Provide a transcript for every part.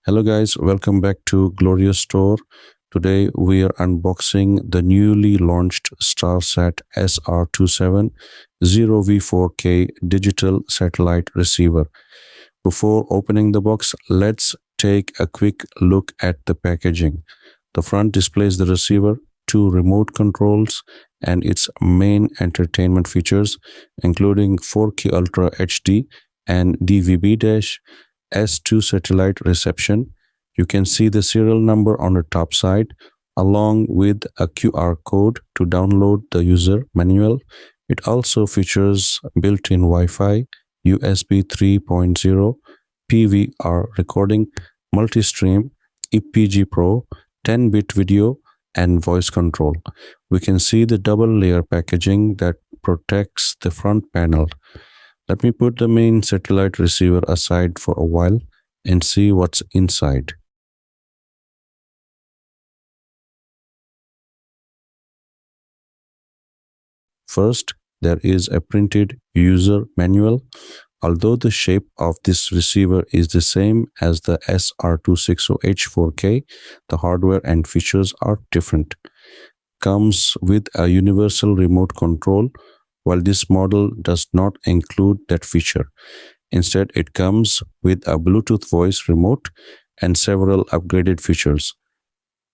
Hello guys, welcome back to Glorious Store. Today we are unboxing the newly launched StarSat SR-270V4K digital satellite receiver. Before opening the box, let's take a quick look at the packaging. The front displays the receiver, two remote controls, and its main entertainment features, including 4K Ultra HD and DVB-S2 satellite reception. You can see the serial number on the top side, along with a QR code to download the user manual. It also features built-in Wi-Fi, USB 3.0, PVR recording, multi-stream, EPG Pro, 10-bit video, and voice control. We can see the double-layer packaging that protects the front panel. Let me put the main satellite receiver aside for a while and see what's inside. First, there is a printed user manual. Although the shape of this receiver is the same as the SR-270V4K, the hardware and features are different. Comes with a universal remote control, while this model does not include that feature. Instead, it comes with a Bluetooth voice remote and several upgraded features.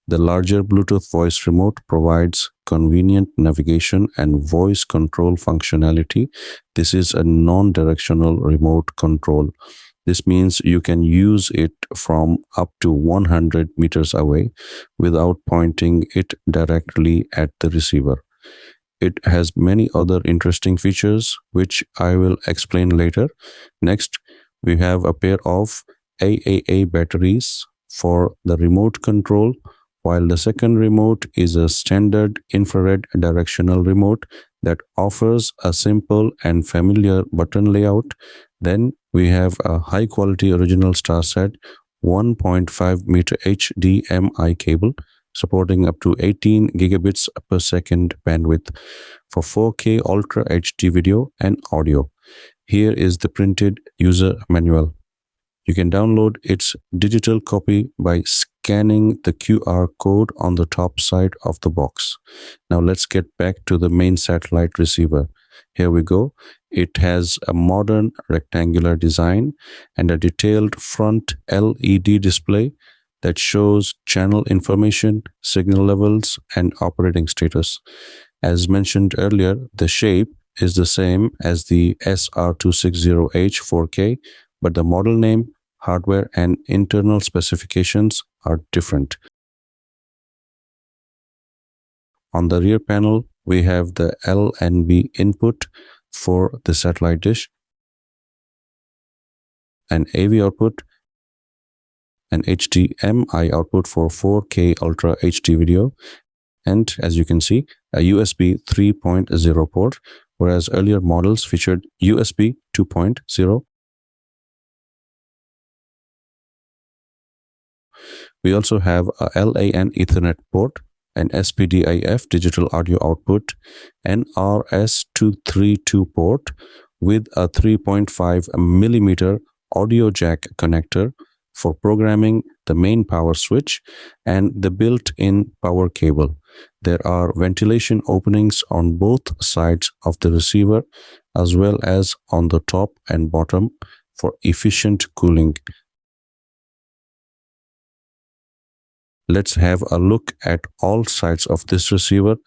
The larger Bluetooth voice remote provides convenient navigation and voice control functionality. This is a non-directional remote control. This means you can use it from up to 100 meters away without pointing it directly at the receiver. It has many other interesting features, which I will explain later. Next, we have a pair of AAA batteries for the remote control, while the second remote is a standard infrared directional remote that offers a simple and familiar button layout. Then we have a high-quality original StarSat 1.5 meter HDMI cable supporting up to 18 gigabits per second bandwidth for 4K Ultra HD video and audio. Here is the printed user manual. You can download its digital copy by scanning the QR code on the top side of the box. Now let's get back to the main satellite receiver. Here we go. It has a modern rectangular design and a detailed front LED display that shows channel information, signal levels, and operating status. As mentioned earlier, the shape is the same as the SR-270H4K, but the model name, hardware, and internal specifications are different. On the rear panel, we have the L and B input for the satellite dish, an AV output, an HDMI output for 4K Ultra HD video, and as you can see, a USB 3.0 port, whereas earlier models featured USB 2.0. We also have a LAN Ethernet port, an SPDIF digital audio output, an RS-232 port with a 3.5 millimeter audio jack connector for programming, the main power switch, and the built-in power cable. There are ventilation openings on both sides of the receiver, as well as on the top and bottom for efficient cooling. Let's have a look at all sides of this receiver.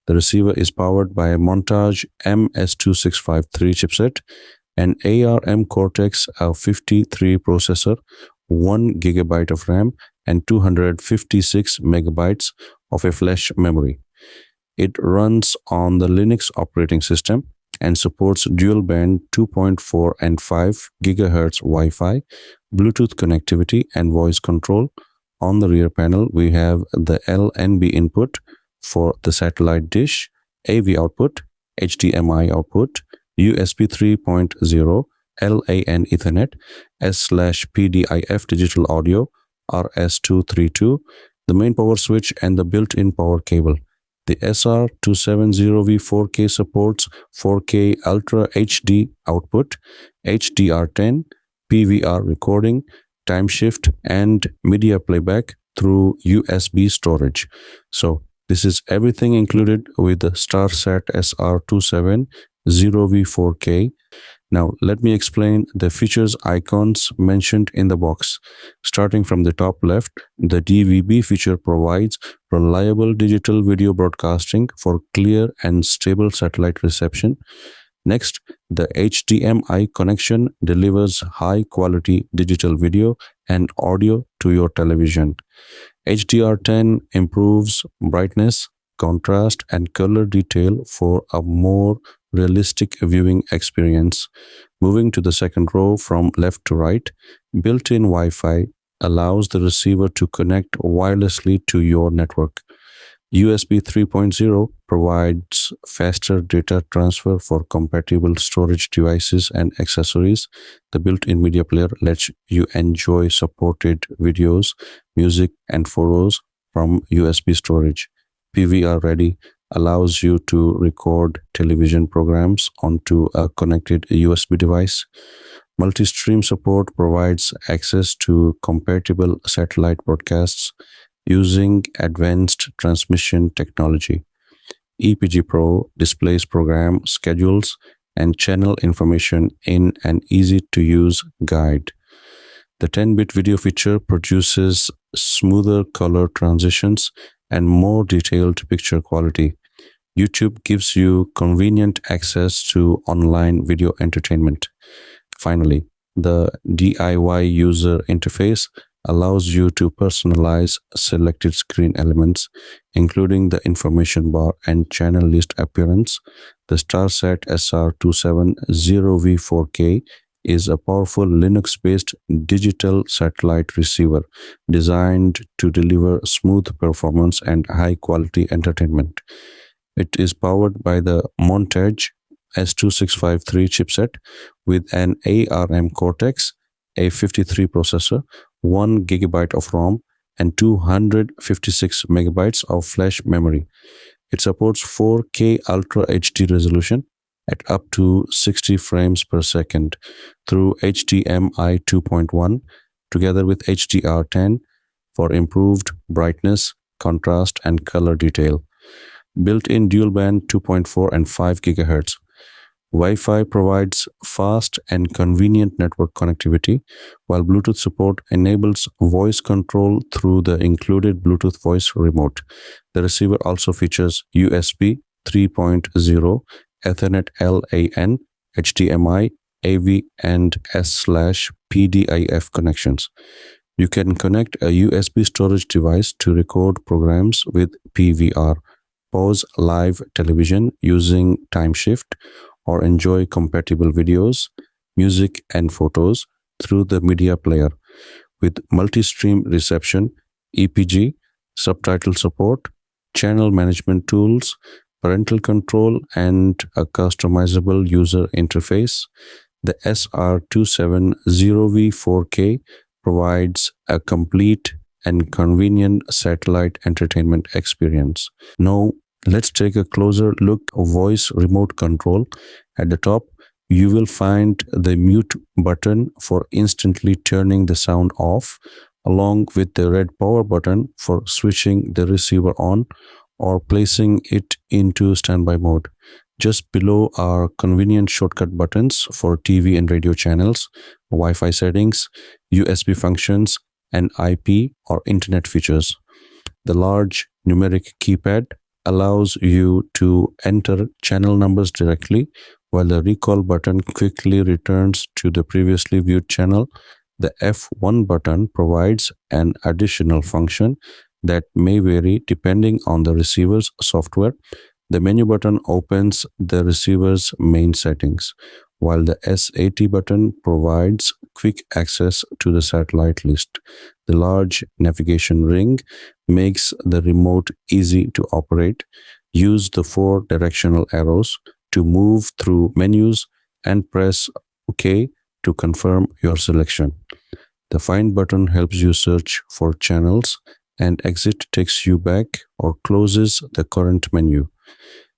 The receiver is powered by a Montage MS2653 chipset, an ARM Cortex-53 processor, 1 GB of RAM, and 256 megabytes of a flash memory. It runs on the Linux operating system and supports dual-band 2.4 and 5 GHz Wi-Fi, Bluetooth connectivity, and voice control. On the rear panel, we have the L and B input for the satellite dish, AV output, HDMI output, USB 3.0, LAN Ethernet, S/PDIF digital audio, RS-232, the main power switch, and the built-in power cable. The SR-270V4K supports 4K Ultra HD output, HDR10, PVR recording, time shift, and media playback through USB storage. So this is everything included with the StarSat SR-270V4K. Now, let me explain the features icons mentioned in the box. Starting from the top left, the DVB feature provides reliable digital video broadcasting for clear and stable satellite reception. Next, the HDMI connection delivers high quality digital video and audio to your television. HDR10 improves brightness, contrast, and color detail for a more realistic viewing experience. Moving to the second row from left to right, built-in Wi-Fi allows the receiver to connect wirelessly to your network. USB 3.0 provides faster data transfer for compatible storage devices and accessories. The built-in media player lets you enjoy supported videos, music, and photos from USB storage. PVR Ready allows you to record television programs onto a connected USB device. Multi-stream support provides access to compatible satellite broadcasts using advanced transmission technology. EPG Pro displays program schedules and channel information in an easy-to-use guide. The 10-bit video feature produces smoother color transitions and more detailed picture quality. YouTube gives you convenient access to online video entertainment. Finally, the DIY user interface allows you to personalize selected screen elements, including the information bar and channel list appearance. The StarSat SR-270V4K is a powerful Linux-based digital satellite receiver designed to deliver smooth performance and high-quality entertainment. It is powered by the Montage S2653 chipset with an ARM Cortex A53 processor, 1 GB of ROM, and 256 MB of flash memory. It supports 4K Ultra HD resolution at up to 60 frames per second through HDMI 2.1 together with HDR10 for improved brightness, contrast, and color detail. Built-in dual-band 2.4 and 5 GHz. Wi-Fi provides fast and convenient network connectivity, while Bluetooth support enables voice control through the included Bluetooth voice remote. The receiver also features USB 3.0, Ethernet LAN, HDMI, AV, and S/PDIF connections. You can connect a USB storage device to record programs with PVR, pause live television using time shift, or enjoy compatible videos, music, and photos through the media player. With multi-stream reception, EPG, subtitle support, channel management tools, parental control, and a customizable user interface, the SR-270V4K provides a complete and convenient satellite entertainment experience. Now, let's take a closer look at voice remote control. At the top, you will find the mute button for instantly turning the sound off, along with the red power button for switching the receiver on or placing it into standby mode. Just below are convenient shortcut buttons for TV and radio channels, Wi-Fi settings, USB functions, and IP or internet features. The large numeric keypad allows you to enter channel numbers directly, while the recall button quickly returns to the previously viewed channel. The F1 button provides an additional function that may vary depending on the receiver's software. The menu button opens the receiver's main settings, while the S80 button provides quick access to the satellite list. The large navigation ring makes the remote easy to operate. Use the 4 directional arrows to move through menus and press OK to confirm your selection. The Find button helps you search for channels and exit takes you back or closes the current menu.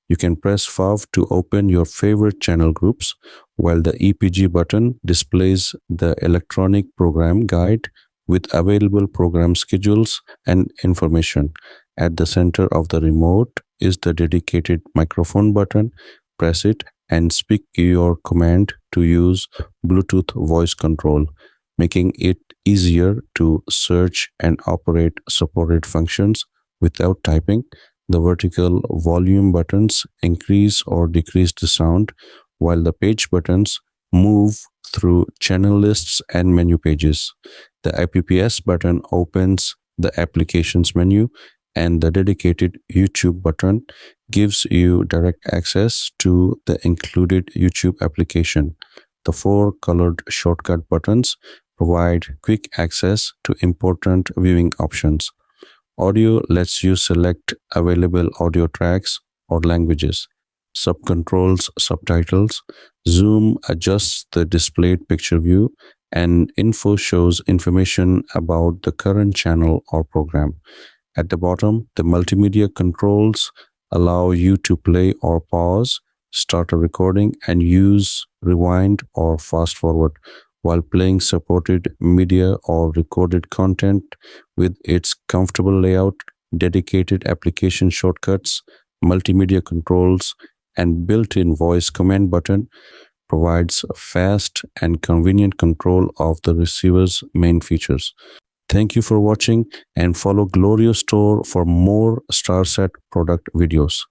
You can press FAV to open your favorite channel groups, while the EPG button displays the electronic program guide with available program schedules and information. At the center of the remote is the dedicated microphone button. Press it and speak your command to use Bluetooth voice control, making it easier to search and operate supported functions without typing. The vertical volume buttons increase or decrease the sound, while the page buttons move through channel lists and menu pages. The IPPS button opens the applications menu, and the dedicated YouTube button gives you direct access to the included YouTube application. The four colored shortcut buttons provide quick access to important viewing options. Audio lets you select available audio tracks or languages. Subcontrols subtitles. Zoom adjusts the displayed picture view, and info shows information about the current channel or program. At the bottom, the multimedia controls allow you to play or pause, start a recording, and use rewind or fast forward while playing supported media or recorded content. With its comfortable layout, dedicated application shortcuts, multimedia controls, and built-in voice command button provides fast and convenient control of the receiver's main features. Thank you for watching, and follow Glorio Store for more StarSat product videos.